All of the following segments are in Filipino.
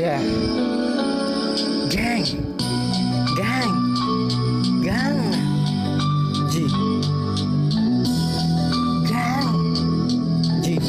Yeah. Gang. Gang. Gang. G. Gang. G.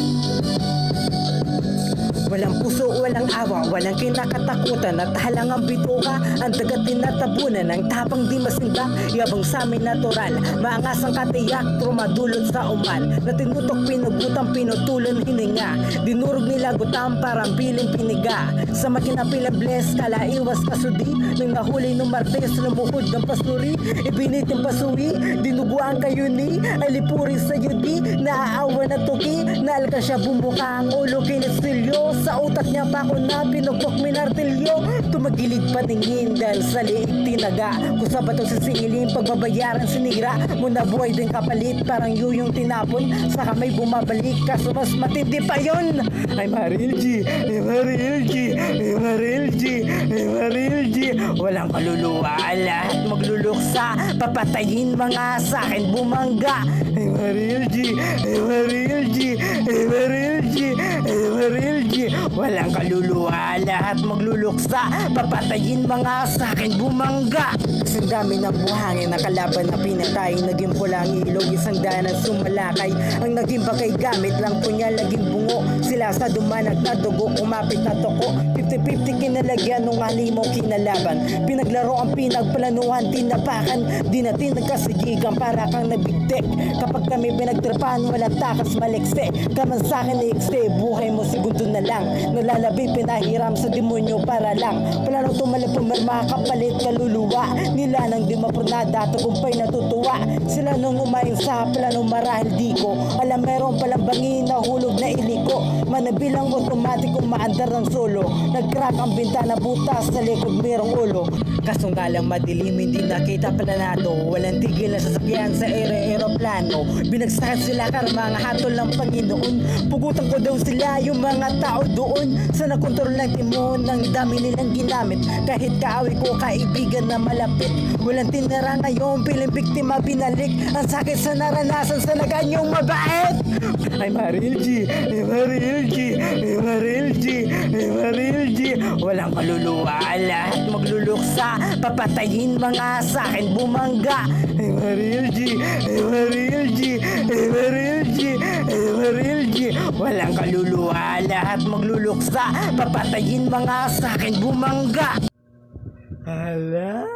Walang puso, walang awa, walang kinakatakutan at halangang bituka, ang dagat tinatabunan, ang tapang di masinda, yabang sa amin natural, maangas ang katiyak, trumadulot sa uman, na tinutok pinugutang pinutulan hininga, dinurog nila gutam parang piling piniga, sa makinapilang bless, kala iwas kasudi, nang nahuli ng martes, lumuhod ng pasuri, ibinitin pasuwi, dinuguan kayo ni, ay lipuri sa yudi, naaawa na tuki, naalka siya bumuka ang ulo kinistilyo, sa utak niya pa ako na pinukpok minartilyo, tumagilid patingin dahil sa liig tinaga, kung sa bato sisingilin pagbabayaran sinira, muna buhay din kapalit parang yuyong tinapon, sa kamay bumabalik kaso mas matindi pa yon. Ay Maril G, ay Maril G, ay Maril G, ay Maril G, walang kaluluwa, lahat magluluksa, papatayin mga sakin bumangga. Ay Maril G, ay Maril G, ay Maril G, ay Maril G, walang kaluluwa, lahat magluluksa, papatayin mga sakin bumangga. Kasing dami ng buhangin na kalaban na pinatay, naging pulang ilog, isang danan sumalakay, ang naging bagay gamit lang po niya, laging bungo, sila sa dumanag na dugo, kumapit na toko, 50-50 kinalagyan nung halimaw kinalaban, pinaglaro ang pinagplanuhan, tinapakan, di natin nagkasigigan para kang nabigtek, kapag kami pinagtripan, walang takas malikse, kaman sakin na ikse, buhay mo segundo na lang, nalalabi pinahiram sa demonyo para lang, plano tumalap pumirma, kapalit kaluluwa, nila nang di mapronada, tagumpay natutuwa, sila nung umayon sa plano marahil di ko, alam meron palang bangin na hulog na iliko, manabilang automatic umaandar ng solo, nag-crack ang bintana butas, sa likod merong ulo, kasong galang madilim, hindi nakita planado, walang tigil na sasakyan sa aeroplano, binagsakan sila karma, mga hatol ng Panginoon, pugutan ko daw sila yung mga tao doon, sa nakontrol ng timon, ang dami nilang ginamit, kahit kaaway ko kaibigan na malapit, walang tinira ngayon, piling biktima binalik, ang sakit sa naranasan sa naganyong mabait. Ay Maril G, ay Maril G, ay Maril G, ay Maril G, walang kaluluwa, lahat magluluksa, papatayin mga sakin bumangga. Ay Maril G, ay Maril G, ay Maril G, ay Maril G, walang kaluluwa, lahat magluluksa, papatayin mga sakin bumangga. Hala.